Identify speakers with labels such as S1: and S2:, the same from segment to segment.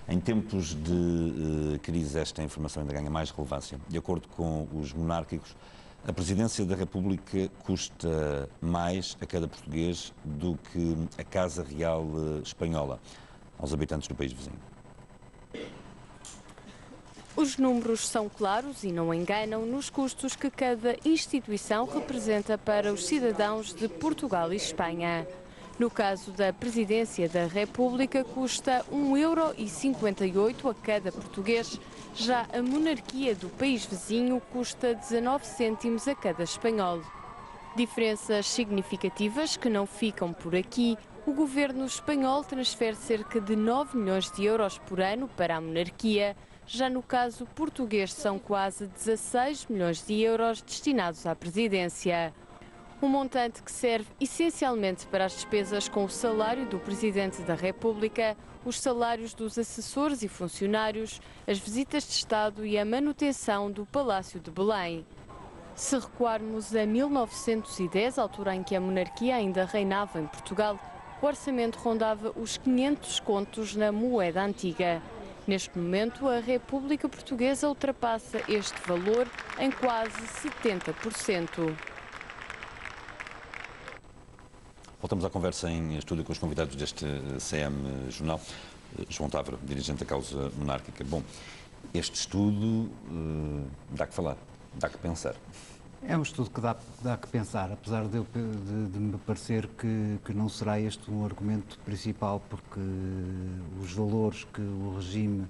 S1: Em tempos de crise, esta informação ainda ganha mais relevância. De acordo com os monárquicos, a presidência da República custa mais a cada português do que a Casa Real Espanhola aos habitantes do país vizinho.
S2: Os números são claros e não enganam nos custos que cada instituição representa para os cidadãos de Portugal e Espanha. No caso da Presidência da República, custa 1,58 € a cada português. Já a monarquia do país vizinho custa 19 cêntimos a cada espanhol. Diferenças significativas que não ficam por aqui. O governo espanhol transfere cerca de 9 milhões de euros por ano para a monarquia. Já no caso português, são quase 16 milhões de euros destinados à presidência. Um montante que serve essencialmente para as despesas com o salário do Presidente da República, os salários dos assessores e funcionários, as visitas de Estado e a manutenção do Palácio de Belém. Se recuarmos a 1910, altura em que a monarquia ainda reinava em Portugal, o orçamento rondava os 500 contos na moeda antiga. Neste momento, a República Portuguesa ultrapassa este valor em quase 70%.
S1: Voltamos à conversa em estúdio com os convidados deste CM Jornal. João Távora, dirigente da causa monárquica. Bom, este estudo dá que falar, dá que pensar.
S3: É um estudo que dá que pensar, apesar de me parecer que não será este um argumento principal, porque os valores que o regime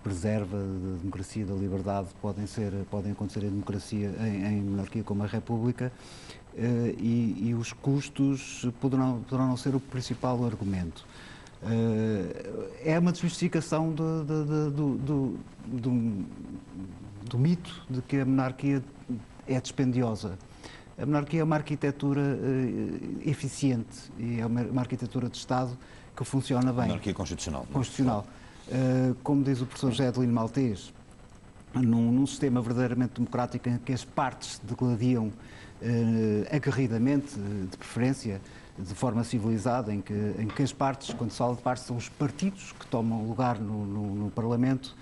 S3: preserva da democracia e da liberdade podem acontecer em democracia, em monarquia como a República, e os custos poderão não ser o principal argumento. É uma desmistificação do mito de que a monarquia é dispendiosa. A monarquia é uma arquitetura eficiente e é uma arquitetura de Estado que funciona bem.
S1: Monarquia constitucional.
S3: Constitucional. Como diz o professor Jedelino Maltês, num sistema verdadeiramente democrático em que as partes degladiam aguerridamente, de preferência, de forma civilizada, em que as partes, quando se fala de partes, são os partidos que tomam lugar no Parlamento,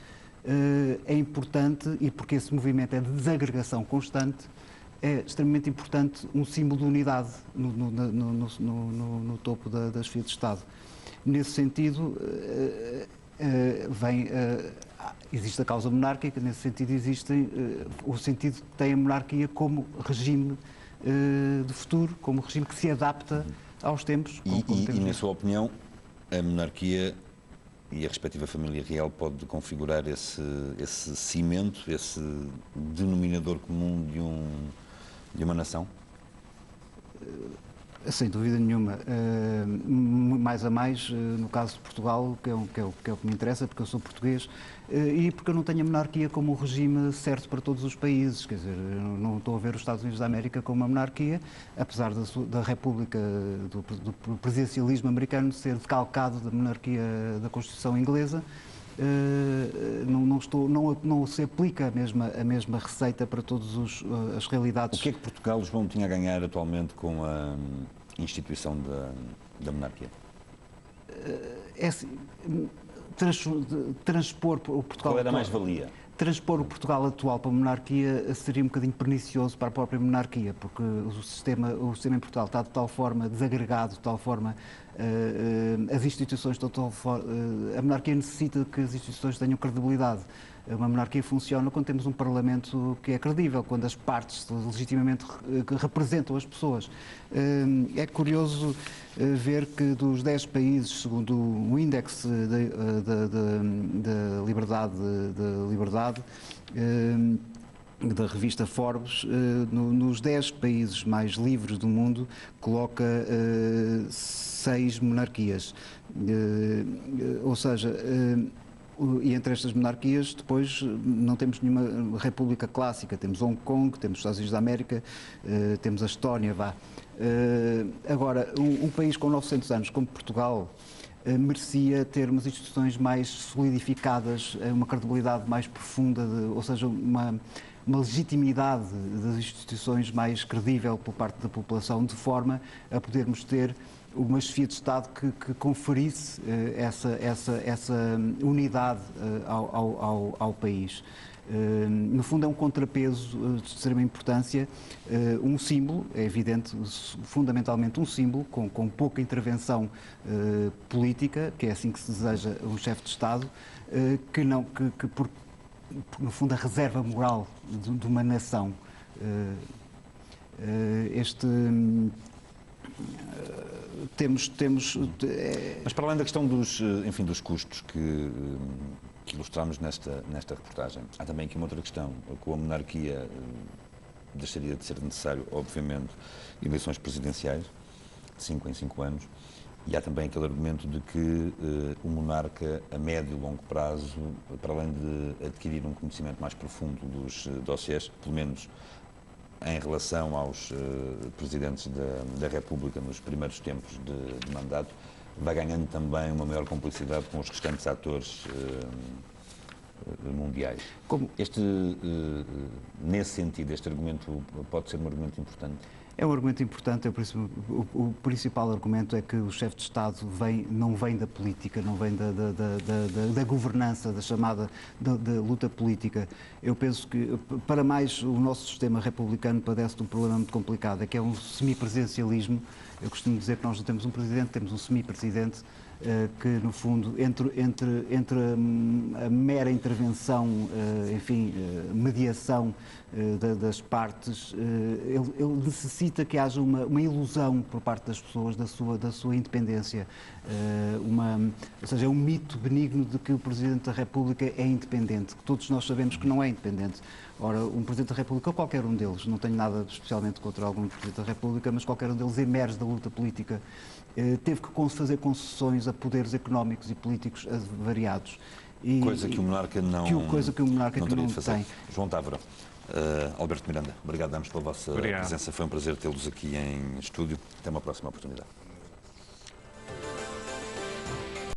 S3: é importante, e porque esse movimento é de desagregação constante, é extremamente importante um símbolo de unidade no topo da esfera de Estado. Nesse sentido, existe a causa monárquica, nesse sentido existe o sentido que tem a monarquia como regime de futuro, como regime que se adapta aos tempos.
S1: E na sua opinião, a monarquia e a respectiva família real pode configurar esse cimento, esse denominador comum de uma nação?
S3: Sem dúvida nenhuma. Mais a mais, no caso de Portugal, que é o que me interessa, porque eu sou português, e porque eu não tenho a monarquia como um regime certo para todos os países. Quer dizer, não estou a ver os Estados Unidos da América como uma monarquia, apesar da República, do presidencialismo americano ser decalcado da monarquia da Constituição inglesa. Não se aplica a mesma receita para todas as realidades.
S1: O que é que Portugal, João, tinha a ganhar atualmente com a instituição da monarquia?
S3: Transpor o Portugal...
S1: Qual era a mais-valia?
S3: Transpor o Portugal atual para a monarquia seria um bocadinho pernicioso para a própria monarquia, porque o sistema em Portugal está de tal forma desagregado, de tal forma as instituições de tal forma, a monarquia necessita que as instituições tenham credibilidade. Uma monarquia funciona quando temos um Parlamento que é credível, quando as partes legitimamente representam as pessoas. É curioso ver que dos 10 países, segundo o índex da liberdade, da revista Forbes, nos 10 países mais livres do mundo, coloca 6 monarquias. Ou seja, e entre estas monarquias depois não temos nenhuma república clássica. Temos Hong Kong, temos os Estados Unidos da América, temos a Estónia, Agora, um país com 900 anos como Portugal merecia ter umas instituições mais solidificadas, uma credibilidade mais profunda, ou seja, uma legitimidade das instituições mais credível por parte da população, de forma a podermos ter uma chefia de Estado que conferisse essa unidade ao país. No fundo, é um contrapeso de extrema importância, um símbolo, é evidente, fundamentalmente um símbolo, com pouca intervenção política, que é assim que se deseja um chefe de Estado, que no fundo, a reserva moral de uma nação.
S1: Mas para além da questão dos custos que ilustramos nesta reportagem, há também aqui uma outra questão. Com a monarquia deixaria de ser necessário, obviamente, eleições presidenciais, de 5 em 5 anos, e há também aquele argumento de que o monarca, a médio e longo prazo, para além de adquirir um conhecimento mais profundo dos dossiês, pelo menos em relação aos presidentes da República nos primeiros tempos de mandato, vai ganhando também uma maior complicidade com os restantes atores mundiais. Nesse sentido, este argumento pode ser um argumento importante?
S3: É um argumento importante. O principal argumento é que o chefe de Estado não vem da política, não vem da governança, da chamada da luta política. Eu penso que, para mais, o nosso sistema republicano padece de um problema muito complicado, é que é um semipresidencialismo. Eu costumo dizer que nós não temos um presidente, temos um semipresidente, que, no fundo, entre a mera intervenção, mediação das partes, ele necessita que haja uma ilusão por parte das pessoas da sua independência. Ou seja, é um mito benigno de que o Presidente da República é independente, que todos nós sabemos que não é independente. Ora, um Presidente da República, ou qualquer um deles, não tenho nada especialmente contra algum Presidente da República, mas qualquer um deles emerge da luta política, teve que fazer concessões a poderes económicos e políticos variados.
S1: Coisa que o monarca não teria de fazer.
S3: Tem.
S1: João Távora, Alberto Miranda, obrigado ambos pela vossa presença. Foi um prazer tê-los aqui em estúdio. Até uma próxima oportunidade.